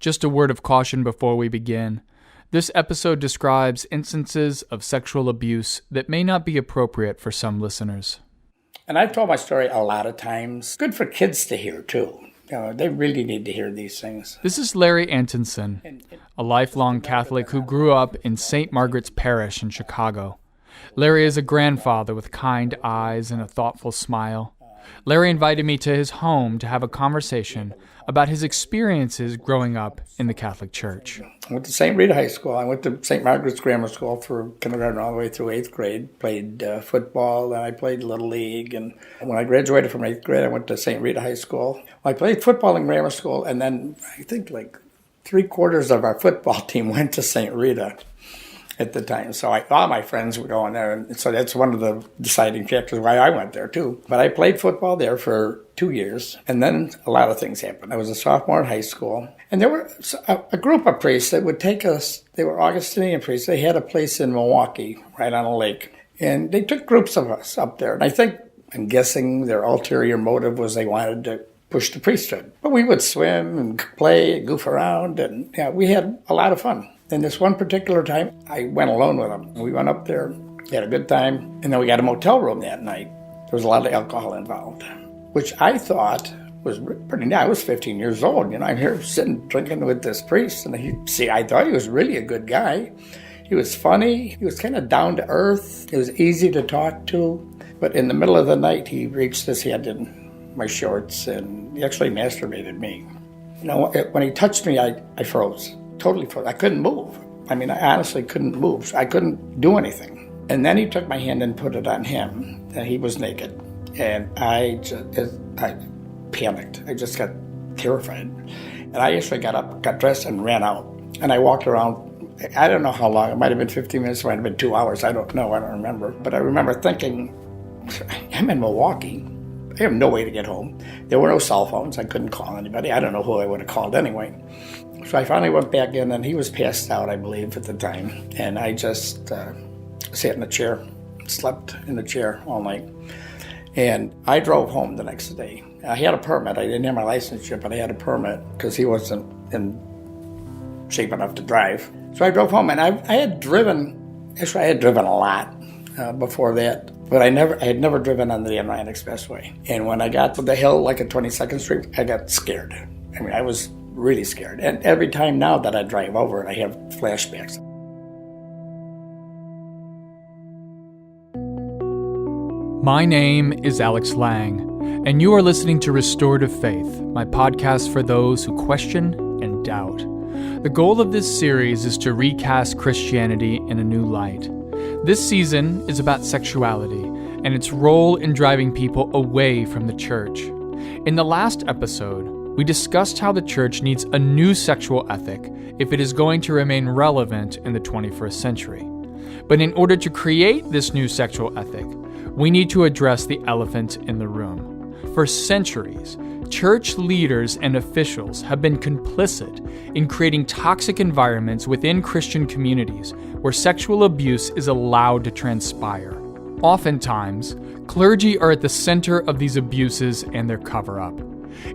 Just a word of caution before we begin. This episode describes instances of sexual abuse that may not be appropriate for some listeners. And I've told my story a lot of times. Good for kids to hear, too. They really need to hear these things. This is Larry Antonsen, a lifelong Catholic who grew up in St. Margaret's Parish in Chicago. Larry is a grandfather with kind eyes and a thoughtful smile. Larry invited me to his home to have a conversation about his experiences growing up in the Catholic Church. I went to St. Rita High School. I went to St. Margaret's Grammar School for kindergarten all the way through 8th grade. Played football, and I played Little League. And when I graduated from 8th grade, I went to St. Rita High School. I played football in grammar school, and then I think like 3/4 of our football team went to St. Rita at the time. So all my friends were going there, and so that's one of the deciding factors why I went there too. But I played football there for 2 years, and then a lot of things happened. I was a sophomore in high school, and there were a group of priests that would take us. They were Augustinian priests. They had a place in Milwaukee, right on a lake, and they took groups of us up there. And I'm guessing their ulterior motive was they wanted to push the priesthood. But we would swim and play and goof around, and we had a lot of fun. And this one particular time, I went alone with them. We went up there, had a good time, and then we got a motel room that night. There was a lot of alcohol involved, which I thought was pretty nice. I was 15 years old. I'm here sitting drinking with this priest, and I thought he was really a good guy. He was funny. He was kind of down to earth. It was easy to talk to. But in the middle of the night, he reached his hand in my shorts, and he actually masturbated me. When he touched me, I froze. Totally froze. I couldn't move. I honestly couldn't move. I couldn't do anything. And then he took my hand and put it on him, and he was naked. And I panicked. I just got terrified. And I actually got up, got dressed, and ran out. And I walked around. I don't know how long. It might have been 15 minutes. It might have been 2 hours. I don't know. I don't remember. But I remember thinking, I'm in Milwaukee. I have no way to get home. There were no cell phones. I couldn't call anybody. I don't know who I would have called anyway. So I finally went back in, and he was passed out, I believe, at the time. And I just sat in a chair, slept in the chair all night. And I drove home the next day. I had a permit. I didn't have my license yet, but I had a permit because he wasn't in shape enough to drive. So I drove home, and I had driven a lot before that. But I had never driven on the N9 Expressway. And when I got to the hill, like at 22nd Street, I got scared. I was really scared. And every time now that I drive over it, I have flashbacks. My name is Alex Lang, and you are listening to Restorative Faith, my podcast for those who question and doubt. The goal of this series is to recast Christianity in a new light. This season is about sexuality and its role in driving people away from the church. In the last episode, we discussed how the church needs a new sexual ethic if it is going to remain relevant in the 21st century. But in order to create this new sexual ethic, we need to address the elephant in the room. For centuries, church leaders and officials have been complicit in creating toxic environments within Christian communities where sexual abuse is allowed to transpire. Oftentimes, clergy are at the center of these abuses and their cover-up.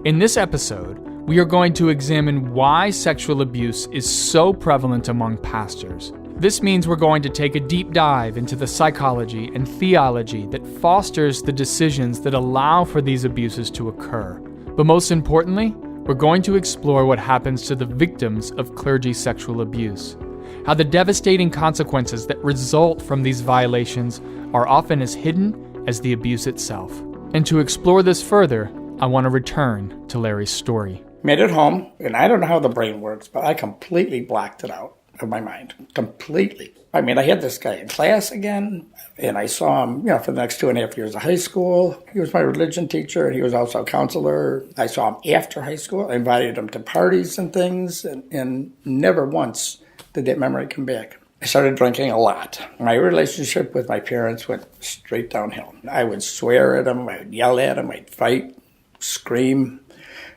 In this episode, we are going to examine why sexual abuse is so prevalent among pastors. This means we're going to take a deep dive into the psychology and theology that fosters the decisions that allow for these abuses to occur. But most importantly, we're going to explore what happens to the victims of clergy sexual abuse, how the devastating consequences that result from these violations are often as hidden as the abuse itself. And to explore this further, I want to return to Larry's story. Made it home, and I don't know how the brain works, but I completely blocked it out of my mind. Completely. I had this guy in class again, and I saw him, for the next 2.5 years of high school. He was my religion teacher, and he was also a counselor. I saw him after high school. I invited him to parties and things, and never once did that memory come back. I started drinking a lot. My relationship with my parents went straight downhill. I would swear at him, I would yell at him, I'd fight, scream.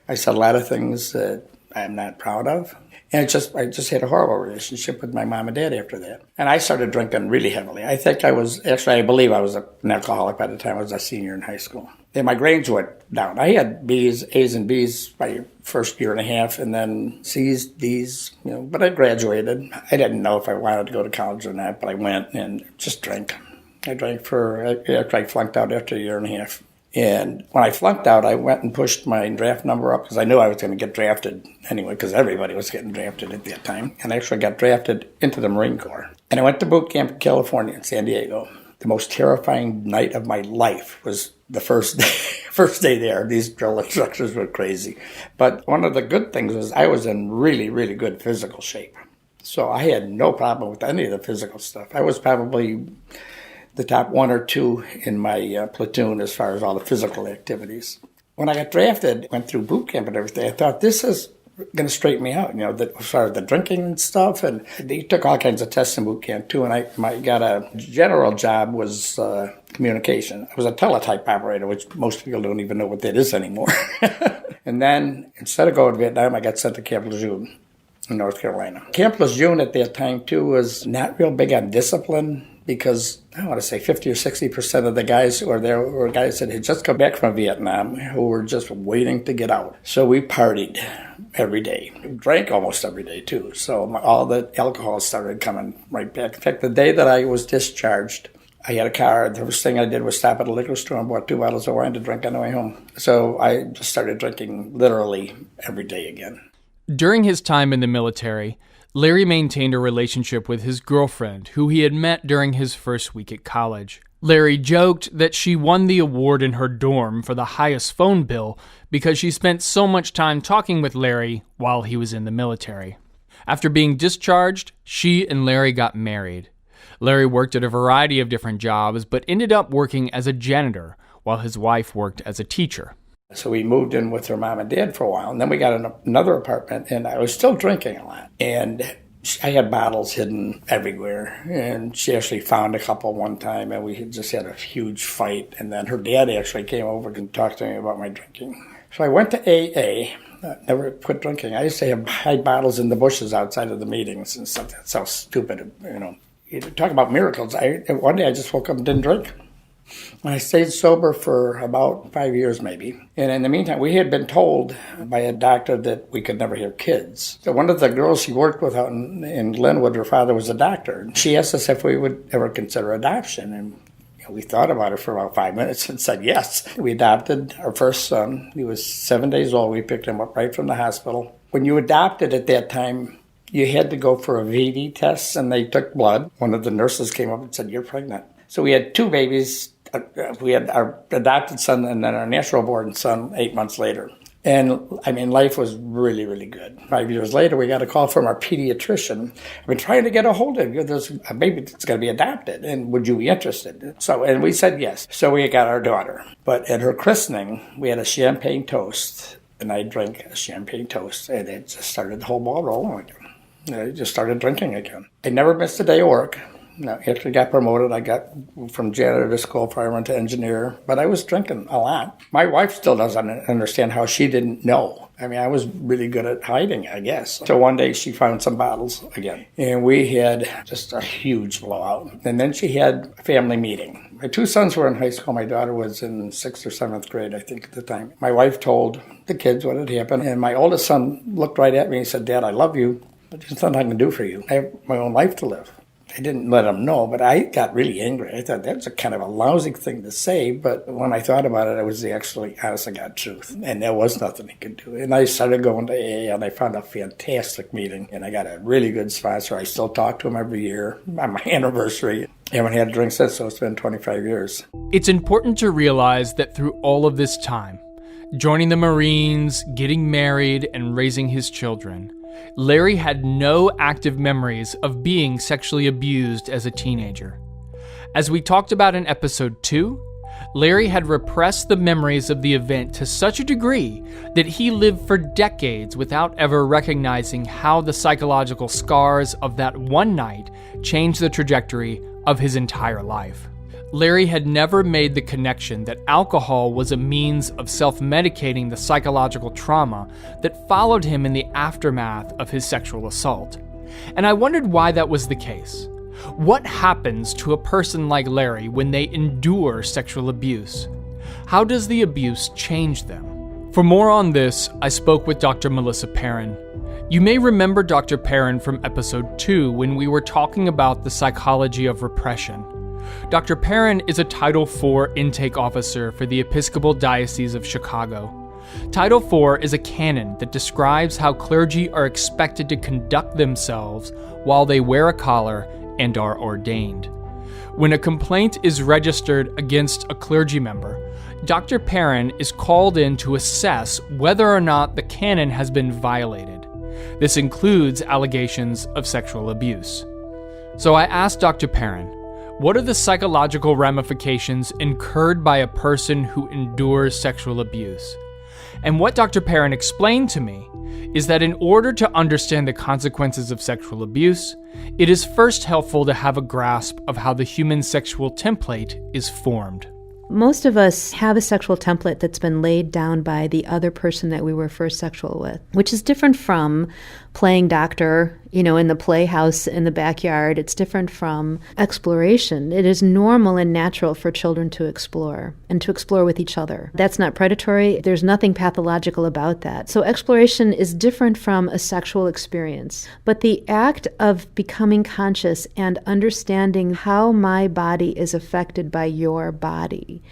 I said a lot of things that I'm not proud of. And I just had a horrible relationship with my mom and dad after that. And I started drinking really heavily. I believe I was an alcoholic by the time I was a senior in high school. And my grades went down. I had A's and B's by first year and a half, and then C's, D's, but I graduated. I didn't know if I wanted to go to college or not, but I went and just drank. I flunked out after a year and a half. And when I flunked out, I went and pushed my draft number up because I knew I was going to get drafted anyway, because everybody was getting drafted at that time. And I actually got drafted into the Marine Corps. And I went to boot camp in California, in San Diego. The most terrifying night of my life was the first day there. These drill instructors were crazy. But one of the good things was I was in really, really good physical shape. So I had no problem with any of the physical stuff. I was probably the top one or two in my platoon as far as all the physical activities. When I got drafted, went through boot camp and everything, I thought this is going to straighten me out, as far as the drinking and stuff. And they took all kinds of tests in boot camp too, and I got a general job was communication. I was a teletype operator, which most people don't even know what that is anymore. And then instead of going to Vietnam, I got sent to Camp Lejeune in North Carolina. Camp Lejeune at that time too was not real big on discipline, because I want to say 50 or 60% of the guys who were there were guys that had just come back from Vietnam who were just waiting to get out. So we partied every day. Drank almost every day too. So all the alcohol started coming right back. In fact, the day that I was discharged, I had a car. The first thing I did was stop at a liquor store and bought 2 bottles of wine to drink on the way home. So I just started drinking literally every day again. During his time in the military, Larry maintained a relationship with his girlfriend, who he had met during his first week at college. Larry joked that she won the award in her dorm for the highest phone bill because she spent so much time talking with Larry while he was in the military. After being discharged, she and Larry got married. Larry worked at a variety of different jobs, but ended up working as a janitor, while his wife worked as a teacher. So we moved in with her mom and dad for a while, and then we got another apartment, and I was still drinking a lot. And I had bottles hidden everywhere, and she actually found a couple one time, and we just had a huge fight. And then her dad actually came over and talked to me about my drinking. So I went to AA, never quit drinking. I used to hide bottles in the bushes outside of the meetings and stuff. That's so stupid, You talk about miracles. One day I just woke up and didn't drink. I stayed sober for about 5 years maybe. And in the meantime, we had been told by a doctor that we could never have kids. So one of the girls she worked with out in Glenwood, her father was a doctor. She asked us if we would ever consider adoption. And we thought about it for about 5 minutes and said yes. We adopted our first son. He was 7 days old. We picked him up right from the hospital. When you adopted at that time, you had to go for a VD test, and they took blood. One of the nurses came up and said, "You're pregnant." So we had 2 babies. We had our adopted son and then our natural-born son 8 months later. And, life was really, really good. 5 years later, we got a call from our pediatrician. I've been trying to get a hold of you. There's a baby that's going to be adopted, and would you be interested? And we said yes. So we got our daughter. But at her christening, we had a champagne toast, and I drank a champagne toast, and it just started the whole ball rolling again. I just started drinking again. I never missed a day of work. No, after I got promoted, I got from janitor to school, fireman to engineer, but I was drinking a lot. My wife still doesn't understand how she didn't know. I was really good at hiding, I guess. So one day she found some bottles again, and we had just a huge blowout. And then she had a family meeting. My 2 sons were in high school. My daughter was in 6th or 7th grade, I think, at the time. My wife told the kids what had happened, and my oldest son looked right at me and said, "Dad, I love you, but there's nothing I can do for you. I have my own life to live." I didn't let him know, but I got really angry. I thought that was a kind of a lousy thing to say, but when I thought about it, it was the actually honest to God truth. And there was nothing he could do. And I started going to AA, and I found a fantastic meeting, and I got a really good sponsor. I still talk to him every year on my anniversary. I haven't had a drink since, so it's been 25 years. It's important to realize that through all of this time, joining the Marines, getting married, and raising his children, Larry had no active memories of being sexually abused as a teenager. As we talked about in episode 2, Larry had repressed the memories of the event to such a degree that he lived for decades without ever recognizing how the psychological scars of that one night changed the trajectory of his entire life. Larry had never made the connection that alcohol was a means of self-medicating the psychological trauma that followed him in the aftermath of his sexual assault. And I wondered why that was the case. What happens to a person like Larry when they endure sexual abuse? How does the abuse change them? For more on this, I spoke with Dr. Melissa Perrin. You may remember Dr. Perrin from episode 2 when we were talking about the psychology of repression. Dr. Perrin is a Title IV intake officer for the Episcopal Diocese of Chicago. Title IV is a canon that describes how clergy are expected to conduct themselves while they wear a collar and are ordained. When a complaint is registered against a clergy member, Dr. Perrin is called in to assess whether or not the canon has been violated. This includes allegations of sexual abuse. So I asked Dr. Perrin, what are the psychological ramifications incurred by a person who endures sexual abuse? And what Dr. Perrin explained to me is that in order to understand the consequences of sexual abuse, it is first helpful to have a grasp of how the human sexual template is formed. Most of us have a sexual template that's been laid down by the other person that we were first sexual with, which is different from playing doctor, in the playhouse in the backyard. It's different from exploration. It is normal and natural for children to explore and to explore with each other. That's not predatory. There's nothing pathological about that. So exploration is different from a sexual experience. But the act of becoming conscious and understanding how my body is affected by your body,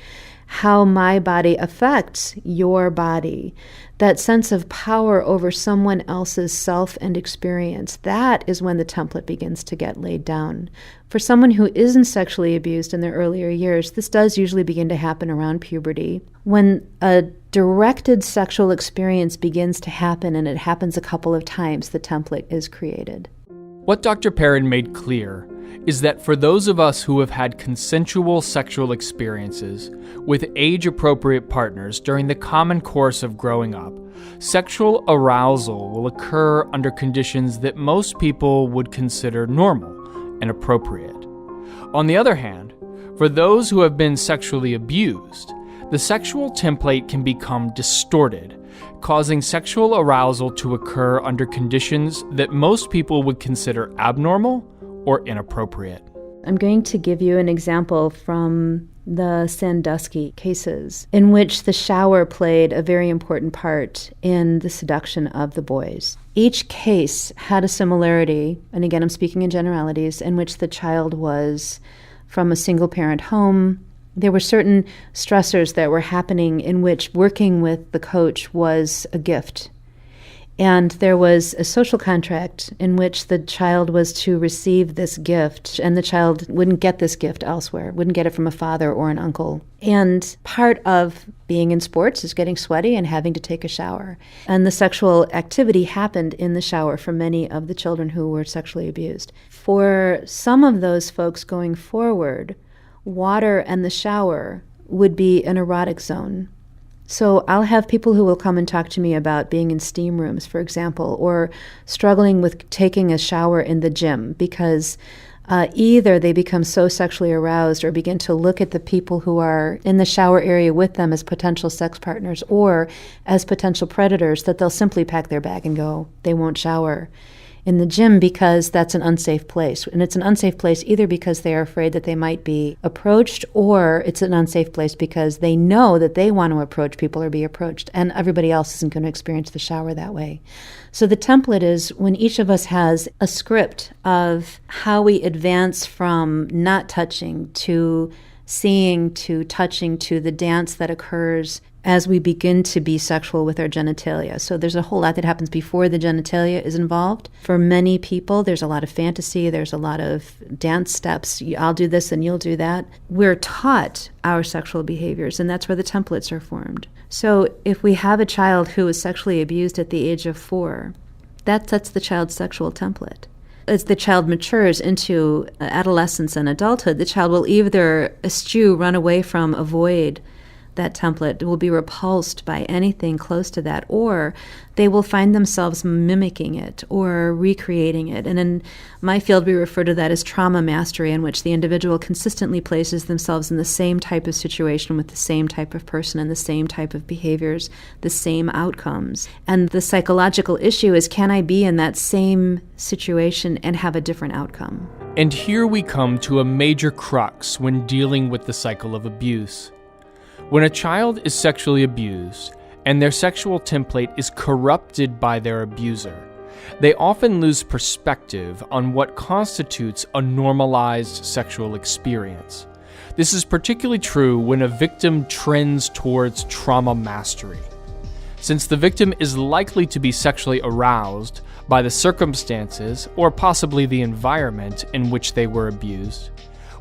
how my body affects your body, that sense of power over someone else's self and experience, that is when the template begins to get laid down. For someone who isn't sexually abused in their earlier years, this does usually begin to happen around puberty. When a directed sexual experience begins to happen, and it happens a couple of times, the template is created. What Dr. Perrin made clear is that for those of us who have had consensual sexual experiences with age-appropriate partners during the common course of growing up, sexual arousal will occur under conditions that most people would consider normal and appropriate. On the other hand, for those who have been sexually abused, the sexual template can become distorted, causing sexual arousal to occur under conditions that most people would consider abnormal or inappropriate. I'm going to give you an example from the Sandusky cases, in which the shower played a very important part in the seduction of the boys. Each case had a similarity, and again I'm speaking in generalities, in which the child was from a single-parent home. There were certain stressors that were happening in which working with the coach was a gift. And there was a social contract in which the child was to receive this gift, and the child wouldn't get this gift elsewhere, wouldn't get it from a father or an uncle. And part of being in sports is getting sweaty and having to take a shower. And the sexual activity happened in the shower for many of the children who were sexually abused. For some of those folks going forward, water and the shower would be an erotic zone. So I'll have people who will come and talk to me about being in steam rooms, for example, or struggling with taking a shower in the gym because either they become so sexually aroused or begin to look at the people who are in the shower area with them as potential sex partners or as potential predators that they'll simply pack their bag and go. They won't shower in the gym because that's an unsafe place. And it's an unsafe place either because they are afraid that they might be approached, or it's an unsafe place because they know that they want to approach people or be approached, and everybody else isn't going to experience the shower that way. So the template is when each of us has a script of how we advance from not touching to seeing to touching to the dance that occurs as we begin to be sexual with our genitalia. So there's a whole lot that happens before the genitalia is involved. For many people, there's a lot of fantasy, there's a lot of dance steps. I'll do this and you'll do that. We're taught our sexual behaviors, and that's where the templates are formed. So if we have a child who is sexually abused at the age of 4, that sets the child's sexual template. As the child matures into adolescence and adulthood, the child will either eschew, run away from, avoid that template, will be repulsed by anything close to that, or they will find themselves mimicking it or recreating it. And in my field, we refer to that as trauma mastery, in which the individual consistently places themselves in the same type of situation with the same type of person and the same type of behaviors, the same outcomes. And the psychological issue is, can I be in that same situation and have a different outcome? And here we come to a major crux when dealing with the cycle of abuse. When a child is sexually abused and their sexual template is corrupted by their abuser, they often lose perspective on what constitutes a normalized sexual experience. This is particularly true when a victim trends towards trauma mastery. Since the victim is likely to be sexually aroused by the circumstances or possibly the environment in which they were abused,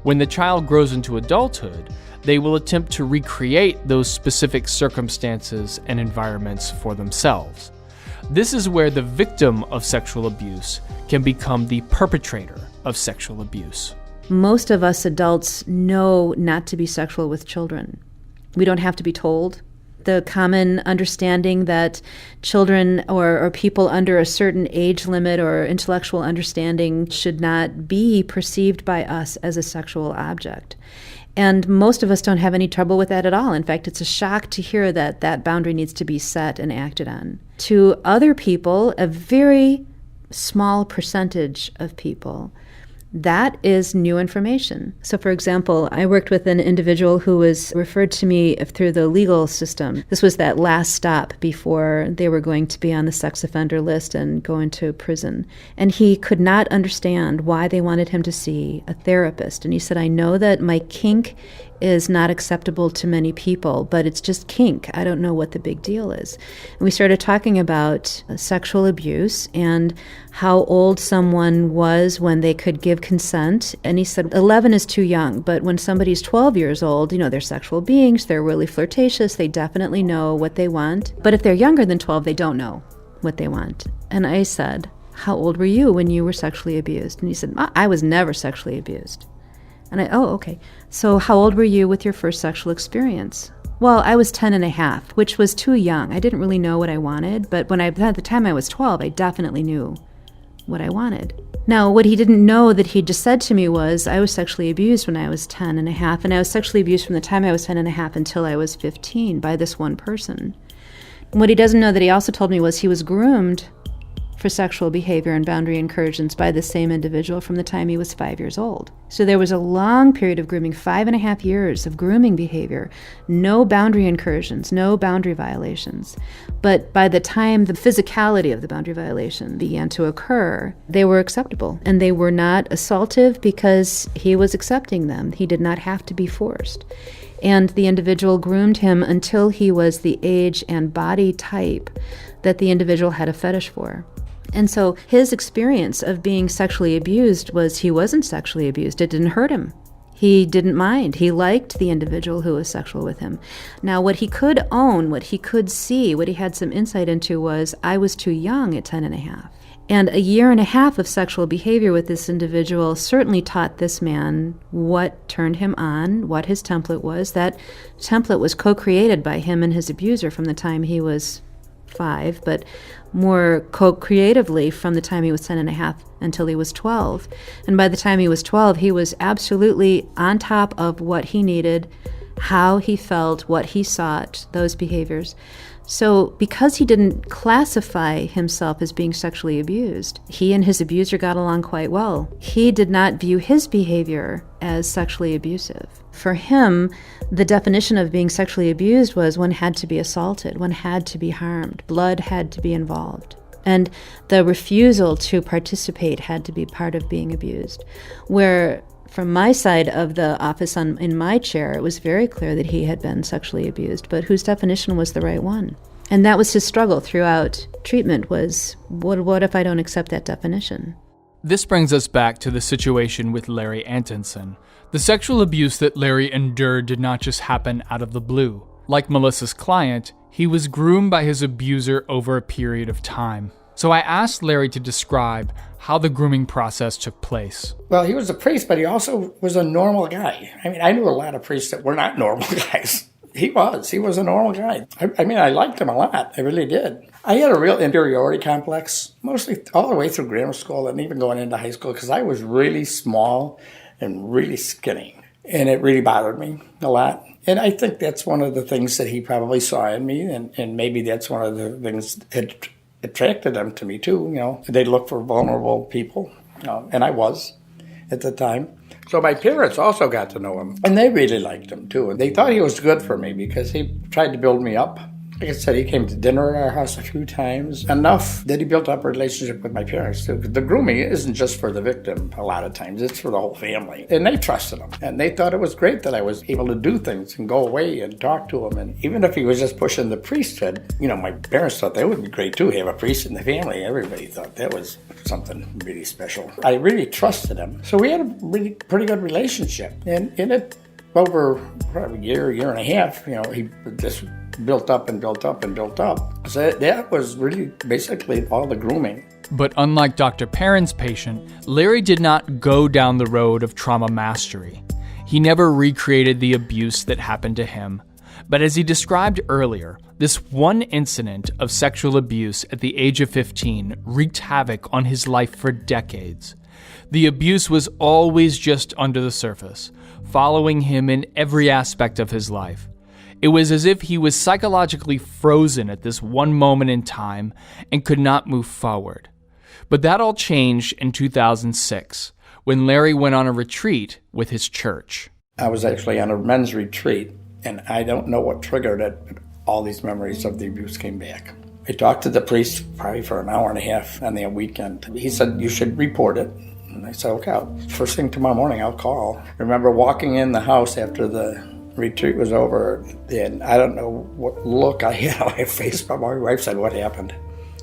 when the child grows into adulthood, they will attempt to recreate those specific circumstances and environments for themselves. This is where the victim of sexual abuse can become the perpetrator of sexual abuse. Most of us adults know not to be sexual with children. We don't have to be told. The common understanding that children or people under a certain age limit or intellectual understanding should not be perceived by us as a sexual object. And most of us don't have any trouble with that at all. In fact, it's a shock to hear that that boundary needs to be set and acted on. To other people, a very small percentage of people, that is new information. So, for example, I worked with an individual who was referred to me through the legal system. This was that last stop before they were going to be on the sex offender list and go into prison. And he could not understand why they wanted him to see a therapist. And he said, I know that my kink is not acceptable to many people, but it's just kink. I don't know what the big deal is. And we started talking about sexual abuse and how old someone was when they could give consent. And he said 11 is too young, but when somebody's 12 years old, they're sexual beings, they're really flirtatious, they definitely know what they want. But if they're younger than 12, they don't know what they want. And I said, how old were you when you were sexually abused? And he said, I was never sexually abused. And okay. So how old were you with your first sexual experience? Well, I was 10 and a half, which was too young. I didn't really know what I wanted, but at the time I was 12, I definitely knew what I wanted. Now, what he didn't know that he just said to me was, I was sexually abused when I was 10 and a half, and I was sexually abused from the time I was 10 and a half until I was 15 by this one person. And what he doesn't know that he also told me was he was groomed for sexual behavior and boundary incursions by the same individual from the time he was 5 years old. So there was a long period of grooming, 5.5 years of grooming behavior, no boundary incursions, no boundary violations. But by the time the physicality of the boundary violation began to occur, they were acceptable. And they were not assaultive because he was accepting them. He did not have to be forced. And the individual groomed him until he was the age and body type that the individual had a fetish for. And so his experience of being sexually abused was he wasn't sexually abused. It didn't hurt him. He didn't mind. He liked the individual who was sexual with him. Now, what he could own, what he could see, what he had some insight into was, I was too young at 10 and a half. And a year and a half of sexual behavior with this individual certainly taught this man what turned him on, what his template was. That template was co-created by him and his abuser from the time he was 5, but more co-creatively from the time he was 10 and a half until he was 12. And by the time he was 12, he was absolutely on top of what he needed, how he felt, what he sought, those behaviors. So because he didn't classify himself as being sexually abused, he and his abuser got along quite well. He did not view his behavior as sexually abusive. For him, the definition of being sexually abused was one had to be assaulted, one had to be harmed, blood had to be involved. And the refusal to participate had to be part of being abused. Where from my side of the office in my chair, it was very clear that he had been sexually abused, but whose definition was the right one? And that was his struggle throughout treatment was, what if I don't accept that definition? This brings us back to the situation with Larry Antonsen. The sexual abuse that Larry endured did not just happen out of the blue. Like Melissa's client, he was groomed by his abuser over a period of time. So I asked Larry to describe how the grooming process took place. Well, he was a priest, but he also was a normal guy. I mean, I knew a lot of priests that were not normal guys. He was a normal guy. I mean, I liked him a lot. I really did. I had a real inferiority complex, mostly all the way through grammar school and even going into high school, because I was really small and really skinny. And it really bothered me a lot. And I think that's one of the things that he probably saw in me, and maybe that's one of the things that attracted him to me too. They look for vulnerable people, and I was at the time. So my parents also got to know him, and they really liked him too. And they thought he was good for me because he tried to build me up. Like I said, he came to dinner at our house a few times, enough that he built up a relationship with my parents too. The grooming isn't just for the victim a lot of times, it's for the whole family. And they trusted him, and they thought it was great that I was able to do things and go away and talk to him. And even if he was just pushing the priesthood, my parents thought that would be great too, have a priest in the family. Everybody thought that was something really special. I really trusted him. So we had a really pretty good relationship. And in it, over probably a year and a half, he just built up and built up and built up. So that was really basically all the grooming. But unlike Dr. Perrin's patient, Larry did not go down the road of trauma mastery. He never recreated the abuse that happened to him. But as he described earlier, this one incident of sexual abuse at the age of 15 wreaked havoc on his life for decades. The abuse was always just under the surface, following him in every aspect of his life. It was as if he was psychologically frozen at this one moment in time and could not move forward. But that all changed in 2006, when Larry went on a retreat with his church. I was actually on a men's retreat, and I don't know what triggered it, but all these memories of the abuse came back. I talked to the priest probably for an hour and a half on the weekend. He said, "You should report it." And I said, "Okay, first thing tomorrow morning, I'll call." I remember walking in the house after the retreat was over, and I don't know what look I had on my face, but my wife said, "What happened?"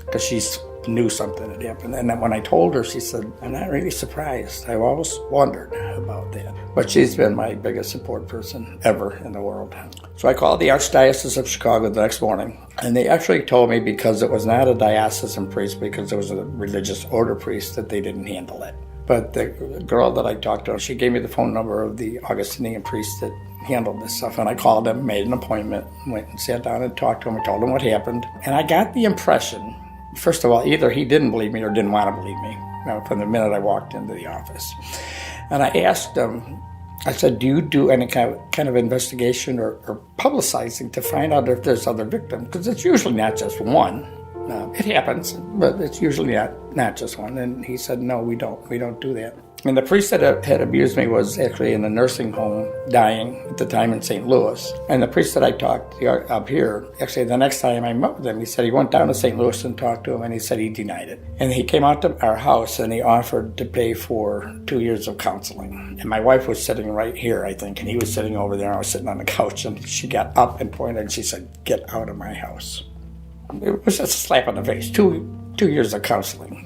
Because she knew something had happened. And then when I told her, she said, "I'm not really surprised. I've always wondered about that." But she's been my biggest support person ever in the world. So I called the Archdiocese of Chicago the next morning, and they actually told me because it was not a diocesan priest, because it was a religious order priest, that they didn't handle it. But the girl that I talked to, she gave me the phone number of the Augustinian priest that handled this stuff. And I called him, made an appointment, went and sat down and talked to him. I told him what happened. And I got the impression, first of all, either he didn't believe me or didn't want to believe me from the minute I walked into the office. And I asked him, I said, "Do you do any kind of investigation or publicizing to find out if there's other victims?" Because it's usually not just one. It happens, but it's usually not just one. And he said, "No, we don't do that." And the priest that had abused me was actually in a nursing home, dying at the time in St. Louis. And the priest that I talked to up here, actually the next time I met with him, he said he went down to St. Louis and talked to him, and he said he denied it. And he came out to our house and he offered to pay for 2 years of counseling. And my wife was sitting right here, I think, and he was sitting over there. I was sitting on the couch, and she got up and pointed and she said, "Get out of my house." It was just a slap in the face, 2 years of counseling.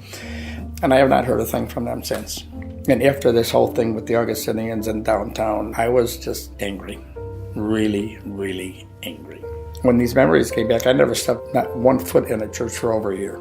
And I have not heard a thing from them since. And after this whole thing with the Augustinians in downtown, I was just angry. Really, really angry. When these memories came back, I never stepped not one foot in a church for over a year.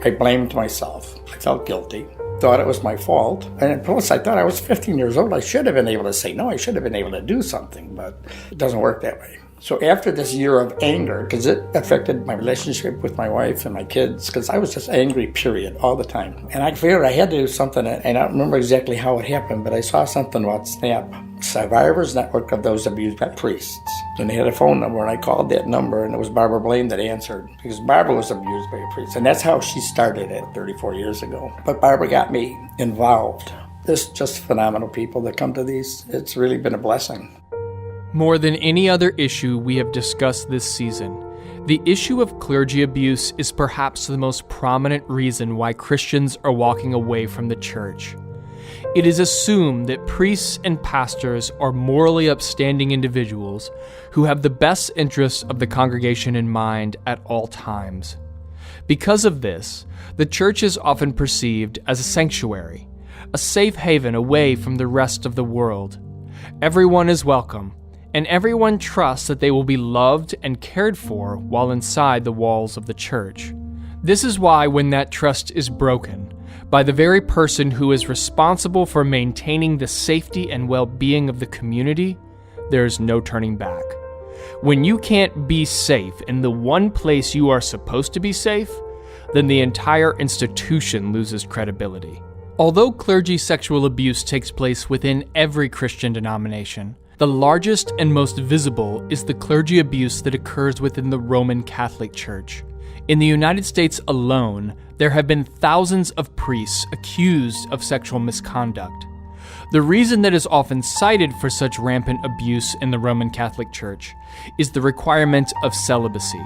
I blamed myself. I felt guilty. Thought it was my fault. And plus, I thought I was 15 years old. I should have been able to say no. I should have been able to do something, but it doesn't work that way. So after this year of anger, because it affected my relationship with my wife and my kids, because I was just angry, period, all the time. And I figured I had to do something, and I don't remember exactly how it happened, but I saw something about SNAP, Survivors Network of Those Abused by Priests. And they had a phone number, and I called that number, and it was Barbara Blaine that answered, because Barbara was abused by a priest. And that's how she started it 34 years ago. But Barbara got me involved. There's just phenomenal people that come to these. It's really been a blessing. More than any other issue we have discussed this season, the issue of clergy abuse is perhaps the most prominent reason why Christians are walking away from the church. It is assumed that priests and pastors are morally upstanding individuals who have the best interests of the congregation in mind at all times. Because of this, the church is often perceived as a sanctuary, a safe haven away from the rest of the world. Everyone is welcome, and everyone trusts that they will be loved and cared for while inside the walls of the church. This is why when that trust is broken by the very person who is responsible for maintaining the safety and well-being of the community, there is no turning back. When you can't be safe in the one place you are supposed to be safe, then the entire institution loses credibility. Although clergy sexual abuse takes place within every Christian denomination, the largest and most visible is the clergy abuse that occurs within the Roman Catholic Church. In the United States alone, there have been thousands of priests accused of sexual misconduct. The reason that is often cited for such rampant abuse in the Roman Catholic Church is the requirement of celibacy,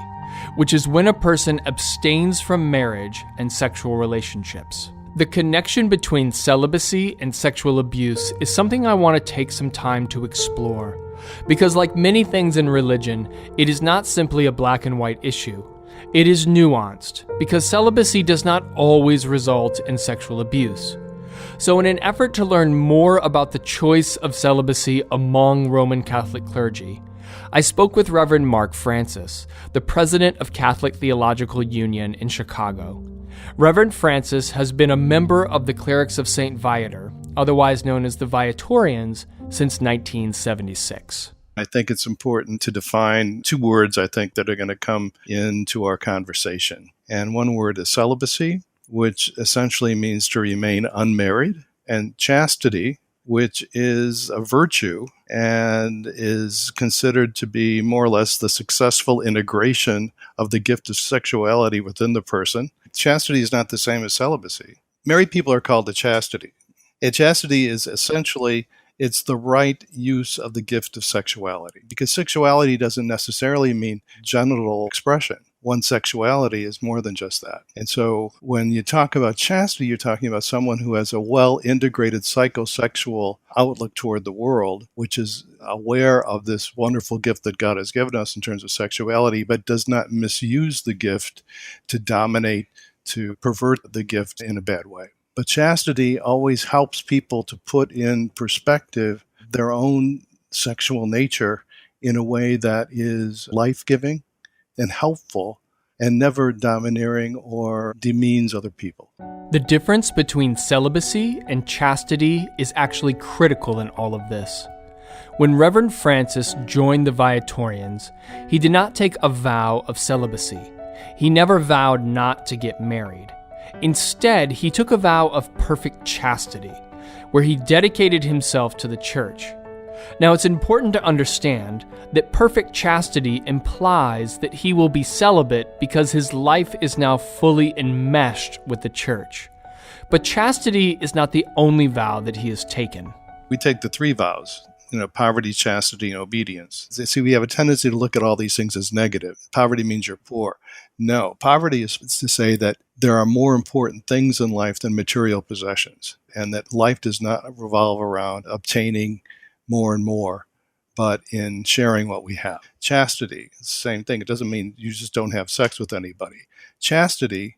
which is when a person abstains from marriage and sexual relationships. The connection between celibacy and sexual abuse is something I want to take some time to explore, because like many things in religion, it is not simply a black and white issue. It is nuanced, because celibacy does not always result in sexual abuse. So in an effort to learn more about the choice of celibacy among Roman Catholic clergy, I spoke with Reverend Mark Francis, the president of Catholic Theological Union in Chicago. Reverend Francis has been a member of the Clerics of St. Viator, otherwise known as the Viatorians, since 1976. I think it's important to define two words, I think, that are going to come into our conversation. And one word is celibacy, which essentially means to remain unmarried, and chastity, which is a virtue and is considered to be more or less the successful integration of the gift of sexuality within the person. Chastity is not the same as celibacy. Married people are called to chastity. And chastity is essentially, it's the right use of the gift of sexuality, because sexuality doesn't necessarily mean genital expression. One's sexuality is more than just that. And so when you talk about chastity, you're talking about someone who has a well-integrated psychosexual outlook toward the world, which is aware of this wonderful gift that God has given us in terms of sexuality, but does not misuse the gift to dominate, to pervert the gift in a bad way. But chastity always helps people to put in perspective their own sexual nature in a way that is life-giving and helpful and never domineering or demeans other people. The difference between celibacy and chastity is actually critical in all of this. When Reverend Francis joined the Viatorians, he did not take a vow of celibacy. He never vowed not to get married. Instead, he took a vow of perfect chastity, where he dedicated himself to the church. Now, it's important to understand that perfect chastity implies that he will be celibate because his life is now fully enmeshed with the church. But chastity is not the only vow that he has taken. We take the three vows, poverty, chastity, and obedience. See, we have a tendency to look at all these things as negative. Poverty means you're poor. No, poverty is to say that there are more important things in life than material possessions, and that life does not revolve around obtaining more and more, but in sharing what we have. Chastity, it's the same thing. It doesn't mean you just don't have sex with anybody. Chastity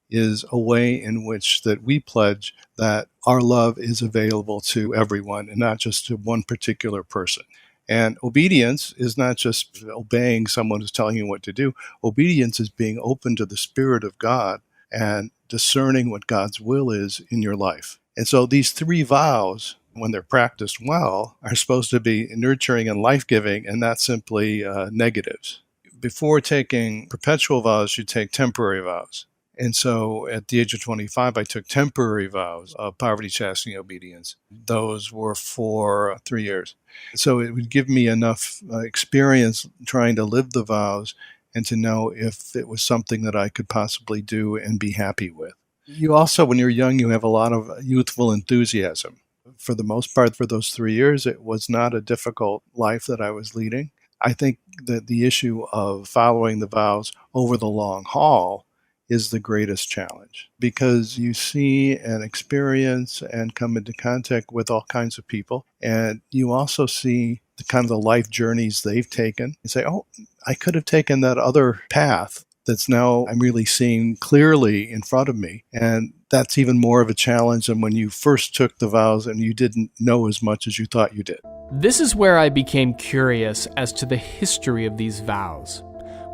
is a way in which that we pledge that our love is available to everyone and not just to one particular person. And obedience is not just obeying someone who's telling you what to do. Obedience is being open to the Spirit of God and discerning what God's will is in your life. And so these three vows, when they're practiced well, are supposed to be nurturing and life-giving and not simply negatives. Before taking perpetual vows, you take temporary vows. And so at the age of 25, I took temporary vows of poverty, chastity, and obedience. Those were for 3 years. So it would give me enough experience trying to live the vows and to know if it was something that I could possibly do and be happy with. You also, when you're young, you have a lot of youthful enthusiasm. For the most part, for those 3 years, it was not a difficult life that I was leading. I think that the issue of following the vows over the long haul is the greatest challenge, because you see and experience and come into contact with all kinds of people. And you also see the kind of the life journeys they've taken. You say, oh, I could have taken that other path that's now I'm really seeing clearly in front of me. And that's even more of a challenge than when you first took the vows and you didn't know as much as you thought you did. This is where I became curious as to the history of these vows.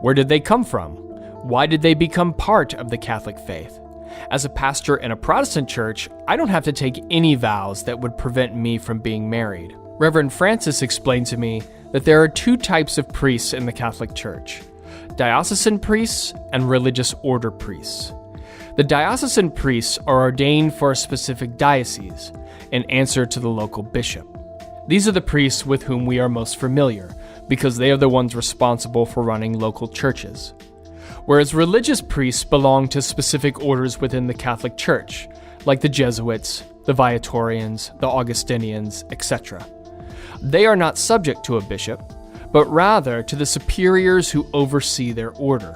Where did they come from? Why did they become part of the Catholic faith? As a pastor in a Protestant church, I don't have to take any vows that would prevent me from being married. Reverend Francis explained to me that there are two types of priests in the Catholic Church: diocesan priests and religious order priests. The diocesan priests are ordained for a specific diocese in answer to the local bishop. These are the priests with whom we are most familiar because they are the ones responsible for running local churches. Whereas religious priests belong to specific orders within the Catholic Church, like the Jesuits, the Viatorians, the Augustinians, etc. They are not subject to a bishop, but rather to the superiors who oversee their order.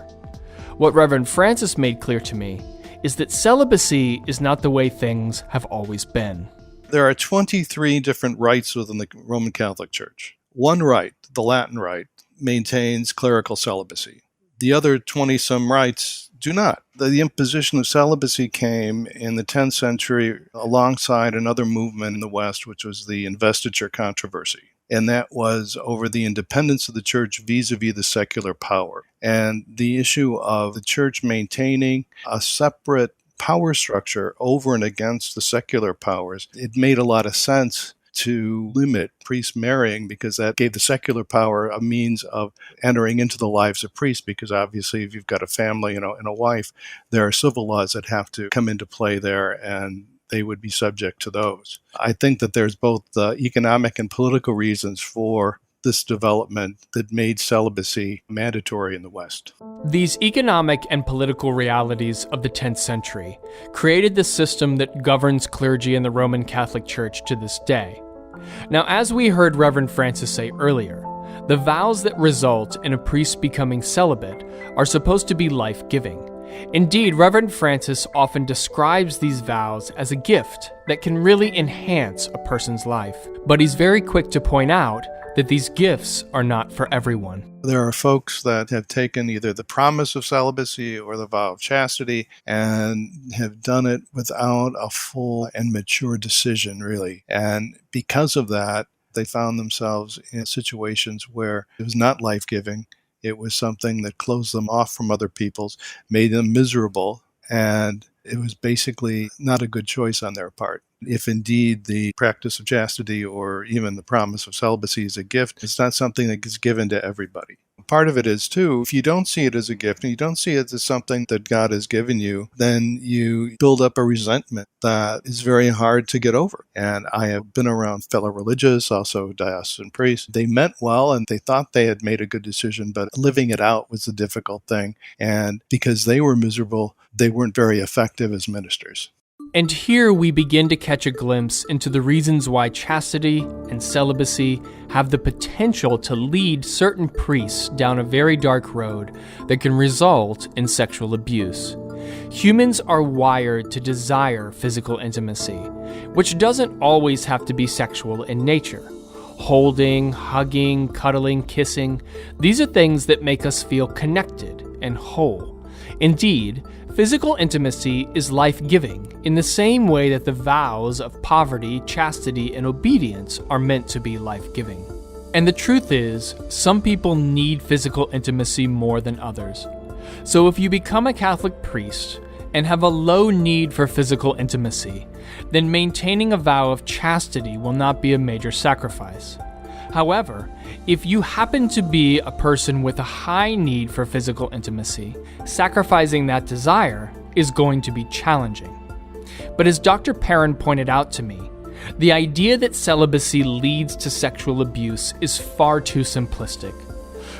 What Reverend Francis made clear to me is that celibacy is not the way things have always been. There are 23 different rites within the Roman Catholic Church. One rite, the Latin rite, maintains clerical celibacy. The other 20-some rites do not. The imposition of celibacy came in the 10th century alongside another movement in the West, which was the investiture controversy. And that was over the independence of the church vis-a-vis the secular power. And the issue of the church maintaining a separate power structure over and against the secular powers, it made a lot of sense to limit priests marrying because that gave the secular power a means of entering into the lives of priests, because obviously if you've got a family and a wife, there are civil laws that have to come into play there, and they would be subject to those. I think that there's both economic and political reasons for this development that made celibacy mandatory in the West. These economic and political realities of the 10th century created the system that governs clergy in the Roman Catholic Church to this day. Now, as we heard Reverend Francis say earlier, the vows that result in a priest becoming celibate are supposed to be life-giving. Indeed, Reverend Francis often describes these vows as a gift that can really enhance a person's life. But he's very quick to point out that these gifts are not for everyone. There are folks that have taken either the promise of celibacy or the vow of chastity and have done it without a full and mature decision, really. And because of that, they found themselves in situations where it was not life-giving. It was something that closed them off from other people's, made them miserable, and it was basically not a good choice on their part. If indeed the practice of chastity or even the promise of celibacy is a gift, it's not something that gets given to everybody. Part of it is, too, if you don't see it as a gift and you don't see it as something that God has given you, then you build up a resentment that is very hard to get over. And I have been around fellow religious, also diocesan priests. They meant well and they thought they had made a good decision, but living it out was a difficult thing. And because they were miserable, they weren't very effective as ministers. And here we begin to catch a glimpse into the reasons why chastity and celibacy have the potential to lead certain priests down a very dark road that can result in sexual abuse. Humans are wired to desire physical intimacy, which doesn't always have to be sexual in nature. Holding, hugging, cuddling, kissing, these are things that make us feel connected and whole. Indeed, physical intimacy is life-giving in the same way that the vows of poverty, chastity, and obedience are meant to be life-giving. And the truth is, some people need physical intimacy more than others. So if you become a Catholic priest and have a low need for physical intimacy, then maintaining a vow of chastity will not be a major sacrifice. However, if you happen to be a person with a high need for physical intimacy, sacrificing that desire is going to be challenging. But as Dr. Perrin pointed out to me, the idea that celibacy leads to sexual abuse is far too simplistic.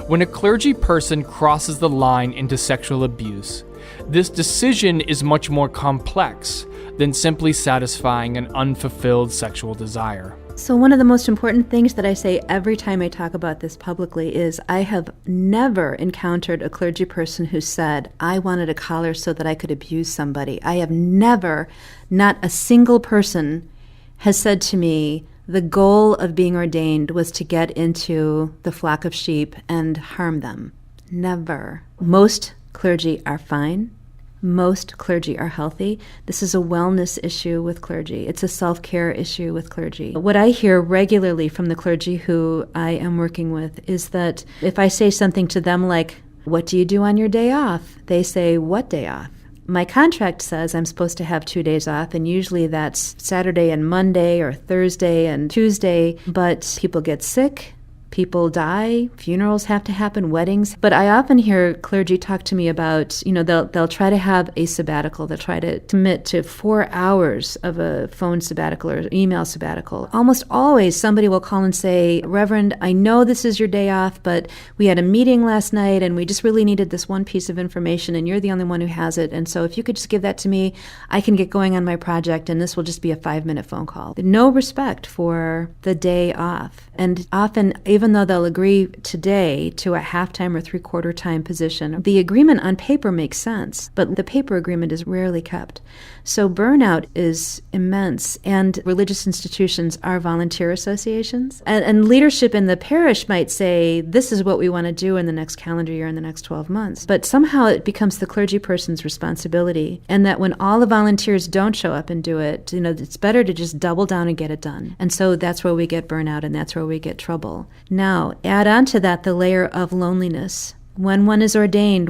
When a clergy person crosses the line into sexual abuse, this decision is much more complex than simply satisfying an unfulfilled sexual desire. So one of the most important things that I say every time I talk about this publicly is I have never encountered a clergy person who said, I wanted a collar so that I could abuse somebody. I have never, not a single person has said to me, the goal of being ordained was to get into the flock of sheep and harm them. Never. Most clergy are fine. Most clergy are healthy. This is a wellness issue with clergy. It's a self-care issue with clergy. What I hear regularly from the clergy who I am working with is that if I say something to them like, what do you do on your day off? They say, what day off? My contract says I'm supposed to have 2 days off, and usually that's Saturday and Monday or Thursday and Tuesday, but people get sick, People die, funerals have to happen, weddings. But I often hear clergy talk to me about, they'll try to have a sabbatical. They'll try to commit to 4 hours of a phone sabbatical or email sabbatical. Almost always somebody will call and say, Reverend, I know this is your day off, but we had a meeting last night and we just really needed this one piece of information and you're the only one who has it. And so if you could just give that to me, I can get going on my project and this will just be a 5-minute phone call. No respect for the day off. And often, even though they'll agree today to a half-time or 3/4 time position, the agreement on paper makes sense, but the paper agreement is rarely kept. So burnout is immense, and religious institutions are volunteer associations. And leadership in the parish might say, this is what we want to do in the next calendar year, in the next 12 months. But somehow it becomes the clergy person's responsibility, and that when all the volunteers don't show up and do it, it's better to just double down and get it done. And so that's where we get burnout, and that's where we get trouble. Now, add on to that the layer of loneliness. When one is ordained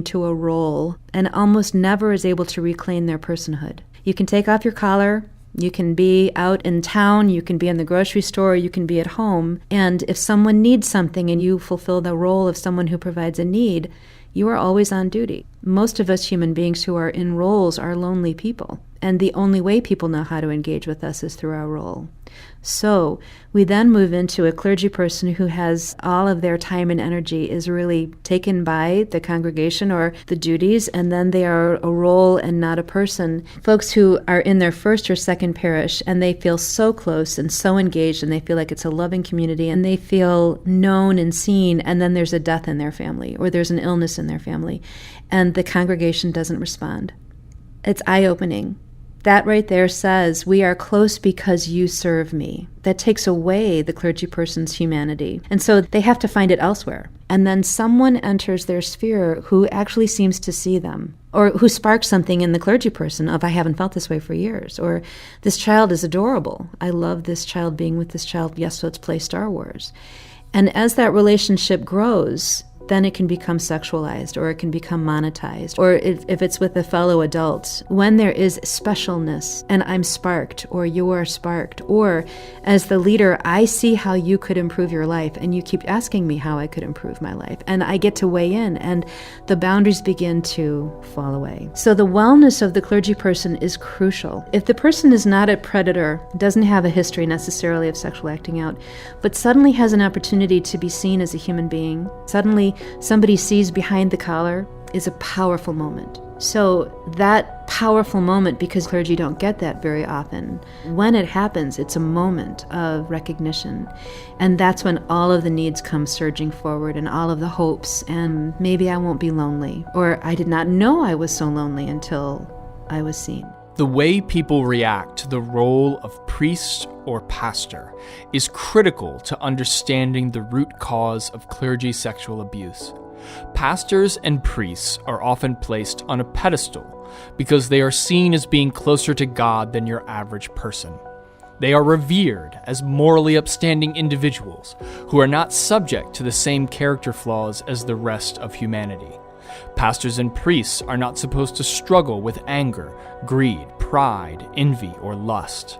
to a role and almost never is able to reclaim their personhood. You can take off your collar, you can be out in town, you can be in the grocery store, you can be at home, and if someone needs something and you fulfill the role of someone who provides a need, you are always on duty. Most of us human beings who are in roles are lonely people, and the only way people know how to engage with us is through our role. So we then move into a clergy person who has all of their time and energy is really taken by the congregation or the duties, and then they are a role and not a person. Folks who are in their first or second parish and they feel so close and so engaged and they feel like it's a loving community and they feel known and seen, and then there's a death in their family or there's an illness in their family and the congregation doesn't respond. It's eye-opening. That right there says, we are close because you serve me. That takes away the clergy person's humanity. And so they have to find it elsewhere. And then someone enters their sphere who actually seems to see them, or who sparks something in the clergy person of, I haven't felt this way for years, or this child is adorable. I love this child, being with this child. Yes, let's play Star Wars. And as that relationship grows, then it can become sexualized, or it can become monetized, or if it's with a fellow adult, when there is specialness and I'm sparked or you are sparked, or as the leader, I see how you could improve your life and you keep asking me how I could improve my life, and I get to weigh in and the boundaries begin to fall away. So the wellness of the clergy person is crucial. If the person is not a predator, doesn't have a history necessarily of sexual acting out, but suddenly has an opportunity to be seen as a human being, suddenly somebody sees behind the collar, is a powerful moment. So that powerful moment, because clergy don't get that very often, when it happens, it's a moment of recognition. And that's when all of the needs come surging forward and all of the hopes, and maybe I won't be lonely, or I did not know I was so lonely until I was seen. The way people react to the role of priest or pastor is critical to understanding the root cause of clergy sexual abuse. Pastors and priests are often placed on a pedestal because they are seen as being closer to God than your average person. They are revered as morally upstanding individuals who are not subject to the same character flaws as the rest of humanity. Pastors and priests are not supposed to struggle with anger, greed, pride, envy, or lust.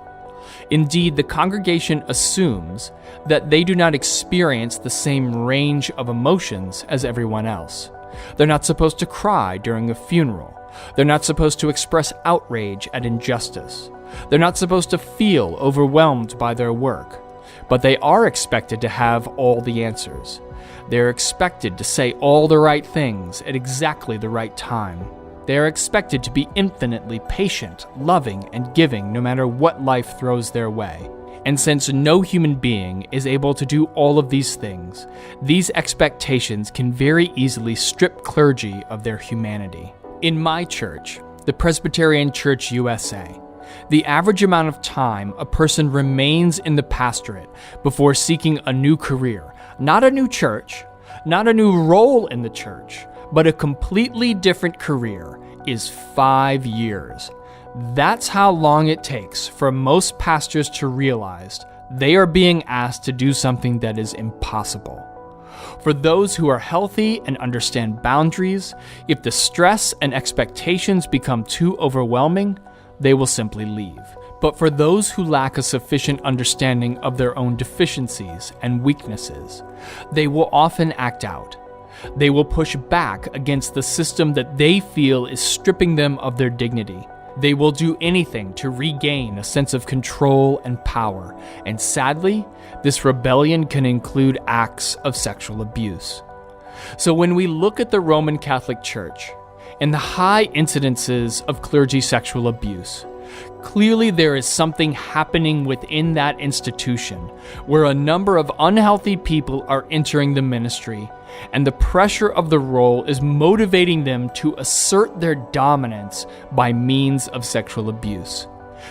Indeed, the congregation assumes that they do not experience the same range of emotions as everyone else. They're not supposed to cry during a funeral. They're not supposed to express outrage at injustice. They're not supposed to feel overwhelmed by their work. But they are expected to have all the answers. They're expected to say all the right things at exactly the right time. They are expected to be infinitely patient, loving, and giving no matter what life throws their way. And since no human being is able to do all of these things, these expectations can very easily strip clergy of their humanity. In my church, the Presbyterian Church USA, the average amount of time a person remains in the pastorate before seeking a new career, not a new church, not a new role in the church, but a completely different career, is 5 years. That's how long it takes for most pastors to realize they are being asked to do something that is impossible. For those who are healthy and understand boundaries, if the stress and expectations become too overwhelming, they will simply leave. But for those who lack a sufficient understanding of their own deficiencies and weaknesses, they will often act out. They will push back against the system that they feel is stripping them of their dignity. They will do anything to regain a sense of control and power, and sadly, this rebellion can include acts of sexual abuse. So when we look at the Roman Catholic Church and the high incidences of clergy sexual abuse, clearly there is something happening within that institution where a number of unhealthy people are entering the ministry, and the pressure of the role is motivating them to assert their dominance by means of sexual abuse.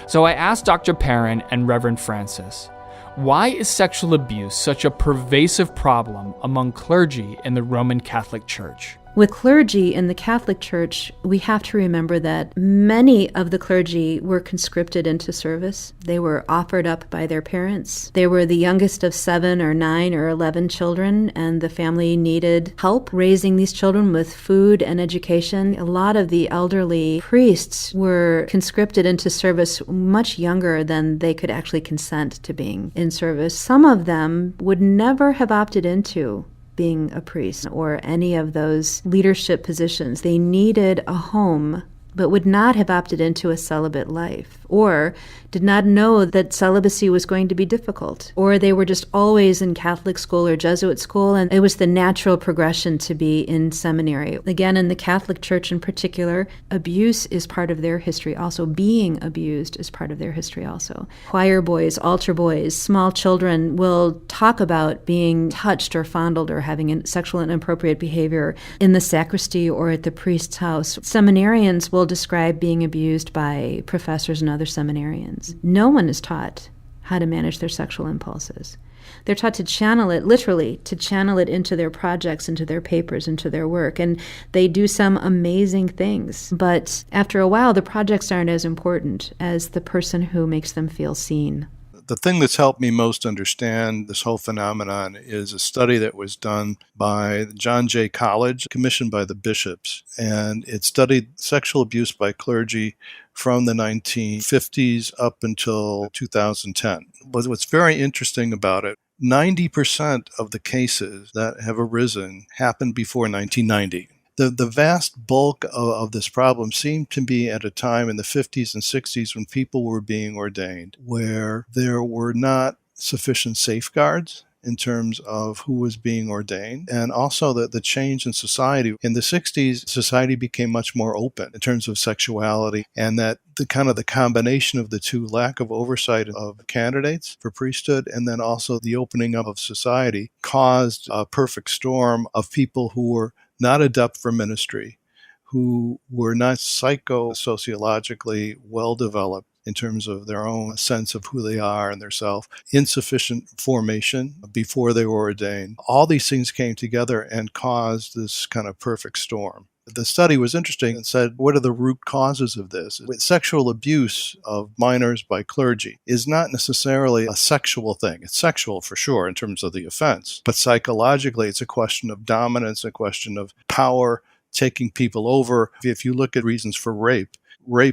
So I asked Dr. Perrin and Reverend Francis, why is sexual abuse such a pervasive problem among clergy in the Roman Catholic Church? With clergy in the Catholic Church, we have to remember that many of the clergy were conscripted into service. They were offered up by their parents. They were the youngest of 7 or 9 or 11 children, and the family needed help raising these children with food and education. A lot of the elderly priests were conscripted into service much younger than they could actually consent to being in service. Some of them would never have opted into being a priest or any of those leadership positions. They needed a home, but would not have opted into a celibate life, or did not know that celibacy was going to be difficult, or they were just always in Catholic school or Jesuit school, and it was the natural progression to be in seminary. Again, in the Catholic Church in particular, abuse is part of their history also. Being abused is part of their history also. Choir boys, altar boys, small children will talk about being touched or fondled or having sexual and inappropriate behavior in the sacristy or at the priest's house. Seminarians will describe being abused by professors and other seminarians. No one is taught how to manage their sexual impulses. They're taught to channel it, literally, to channel it into their projects, into their papers, into their work. And they do some amazing things. But after a while, the projects aren't as important as the person who makes them feel seen. The thing that's helped me most understand this whole phenomenon is a study that was done by John Jay College, commissioned by the bishops, and it studied sexual abuse by clergy from the 1950s up until 2010. What's very interesting about it, 90% of the cases that have arisen happened before 1990. The vast bulk of this problem seemed to be at a time in the 50s and 60s when people were being ordained, where there were not sufficient safeguards in terms of who was being ordained, and also the change in society. In the 60s, society became much more open in terms of sexuality, and that the combination of the two, lack of oversight of candidates for priesthood, and then also the opening up of society, caused a perfect storm of people who were not adept for ministry, who were not psychosociologically well-developed in terms of their own sense of who they are and their self, insufficient formation before they were ordained. All these things came together and caused this kind of perfect storm. The study was interesting and said, what are the root causes of this? Sexual abuse of minors by clergy is not necessarily a sexual thing. It's sexual for sure in terms of the offense, but psychologically it's a question of dominance, a question of power, taking people over. If you look at reasons for rape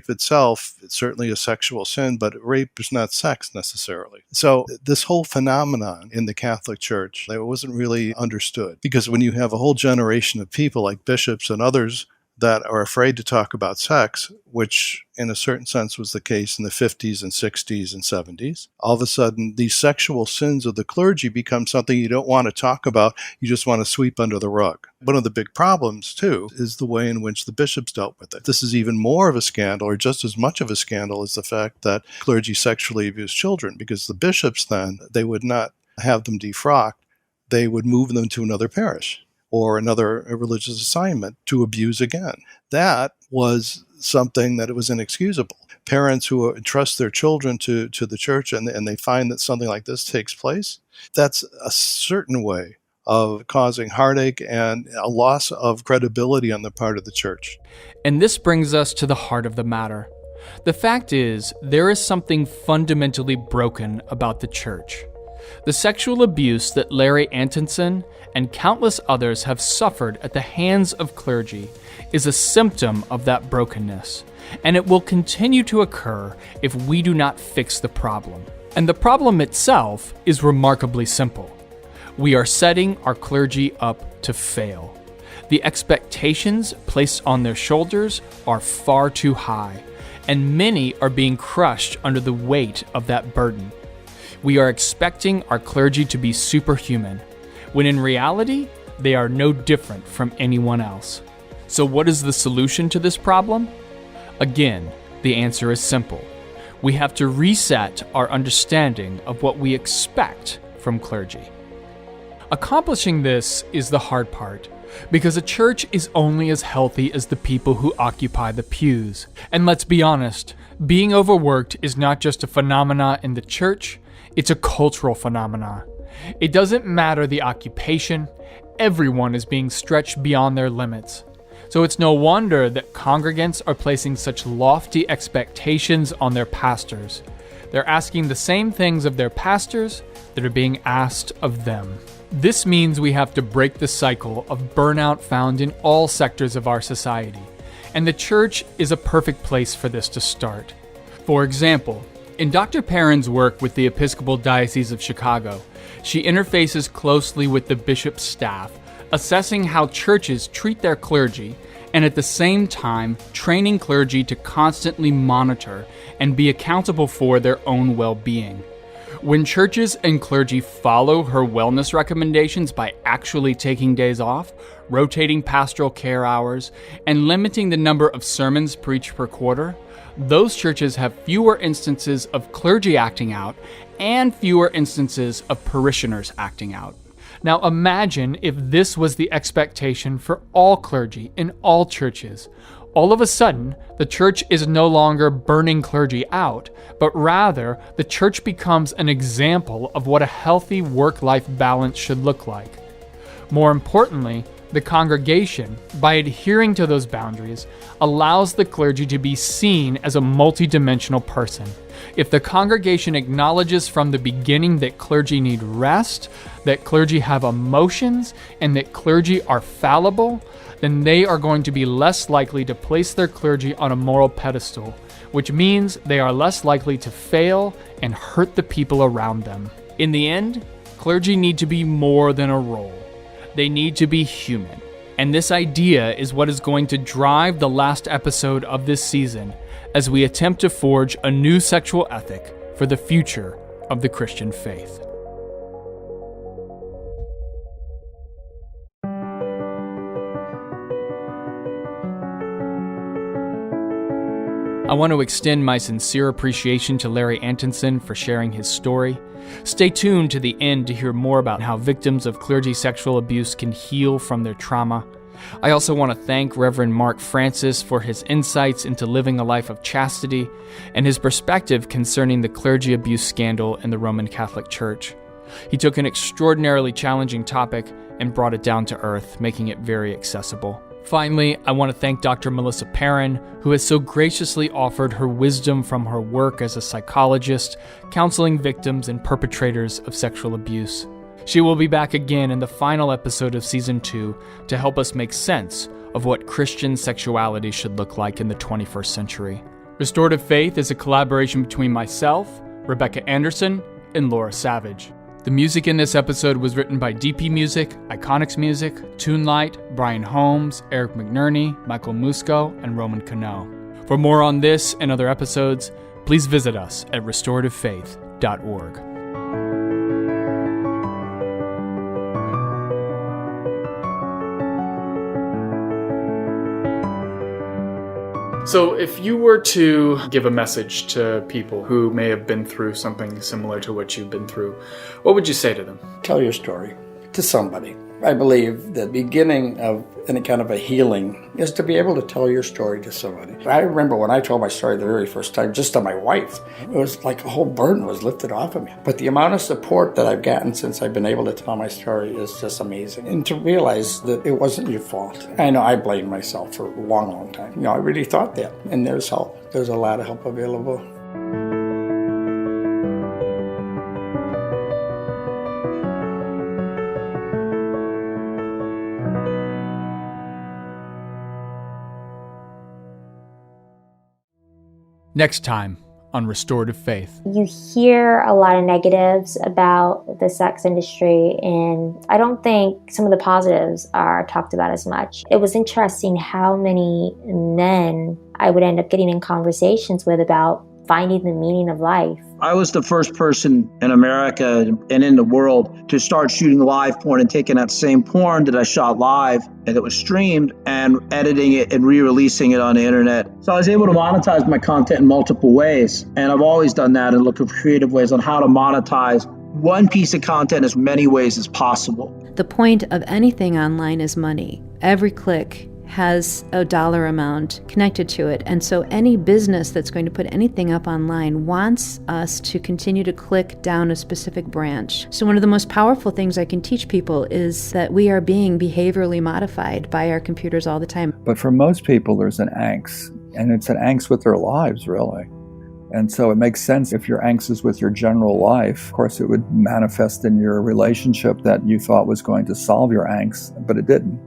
itself, it's certainly a sexual sin, but rape is not sex necessarily. So this whole phenomenon in the Catholic Church, it wasn't really understood, because when you have a whole generation of people like bishops and others that are afraid to talk about sex, which in a certain sense was the case in the 50s and 60s and 70s, all of a sudden these sexual sins of the clergy become something you don't want to talk about, you just want to sweep under the rug. One of the big problems, too, is the way in which the bishops dealt with it. This is even more of a scandal, or just as much of a scandal, as the fact that clergy sexually abused children, because the bishops then, they would not have them defrocked, they would move them to another parish or another religious assignment to abuse again. That was something that it was inexcusable. Parents who entrust their children to the church and they find that something like this takes place, that's a certain way of causing heartache and a loss of credibility on the part of the church. And this brings us to the heart of the matter. The fact is, there is something fundamentally broken about the church. The sexual abuse that Larry Antonsen and countless others have suffered at the hands of clergy is a symptom of that brokenness, and it will continue to occur if we do not fix the problem. And the problem itself is remarkably simple. We are setting our clergy up to fail. The expectations placed on their shoulders are far too high, and many are being crushed under the weight of that burden. We are expecting our clergy to be superhuman, when in reality, they are no different from anyone else. So what is the solution to this problem? Again, the answer is simple. We have to reset our understanding of what we expect from clergy. Accomplishing this is the hard part, because a church is only as healthy as the people who occupy the pews. And let's be honest, being overworked is not just a phenomena in the church, it's a cultural phenomena. It doesn't matter the occupation, everyone is being stretched beyond their limits. So it's no wonder that congregants are placing such lofty expectations on their pastors. They're asking the same things of their pastors that are being asked of them. This means we have to break the cycle of burnout found in all sectors of our society, and the church is a perfect place for this to start. For example, in Dr. Perrin's work with the Episcopal Diocese of Chicago, she interfaces closely with the bishop's staff, assessing how churches treat their clergy, and at the same time training clergy to constantly monitor and be accountable for their own well-being. When churches and clergy follow her wellness recommendations by actually taking days off, rotating pastoral care hours, and limiting the number of sermons preached per quarter, those churches have fewer instances of clergy acting out and fewer instances of parishioners acting out. Now imagine if this was the expectation for all clergy in all churches. All of a sudden, the church is no longer burning clergy out, but rather the church becomes an example of what a healthy work-life balance should look like. More importantly, the congregation, by adhering to those boundaries, allows the clergy to be seen as a multidimensional person. If the congregation acknowledges from the beginning that clergy need rest, that clergy have emotions, and that clergy are fallible, then they are going to be less likely to place their clergy on a moral pedestal, which means they are less likely to fail and hurt the people around them. In the end, clergy need to be more than a role. They need to be human. And this idea is what is going to drive the last episode of this season as we attempt to forge a new sexual ethic for the future of the Christian faith. I want to extend my sincere appreciation to Larry Antonsen for sharing his story. Stay tuned to the end to hear more about how victims of clergy sexual abuse can heal from their trauma. I also want to thank Reverend Mark Francis for his insights into living a life of chastity and his perspective concerning the clergy abuse scandal in the Roman Catholic Church. He took an extraordinarily challenging topic and brought it down to earth, making it very accessible. Finally, I want to thank Dr. Melissa Perrin, who has so graciously offered her wisdom from her work as a psychologist, counseling victims and perpetrators of sexual abuse. She will be back again in the final episode of Season 2 to help us make sense of what Christian sexuality should look like in the 21st century. Restorative Faith is a collaboration between myself, Rebecca Anderson, and Laura Savage. The music in this episode was written by DP Music, Iconics Music, TuneLight, Brian Holmes, Eric McNerney, Michael Musco, and Roman Cano. For more on this and other episodes, please visit us at restorativefaith.org. So if you were to give a message to people who may have been through something similar to what you've been through, what would you say to them? Tell your story to somebody. I believe the beginning of any kind of a healing is to be able to tell your story to somebody. I remember when I told my story the very first time, just to my wife, it was like a whole burden was lifted off of me. But the amount of support that I've gotten since I've been able to tell my story is just amazing. And to realize that it wasn't your fault. I know I blamed myself for a long, long time. I really thought that. And there's help. There's a lot of help available. Next time on Restorative Faith. You hear a lot of negatives about the sex industry, and I don't think some of the positives are talked about as much. It was interesting how many men I would end up getting in conversations with about finding the meaning of life. I was the first person in America and in the world to start shooting live porn and taking that same porn that I shot live and it was streamed and editing it and re-releasing it on the internet. So I was able to monetize my content in multiple ways. And I've always done that and looked for creative ways on how to monetize one piece of content as many ways as possible. The point of anything online is money. Every click has a dollar amount connected to it. And so any business that's going to put anything up online wants us to continue to click down a specific branch. So one of the most powerful things I can teach people is that we are being behaviorally modified by our computers all the time. But for most people, there's an angst, and it's an angst with their lives, really. And so it makes sense if your angst is with your general life. Of course, it would manifest in your relationship that you thought was going to solve your angst, but it didn't.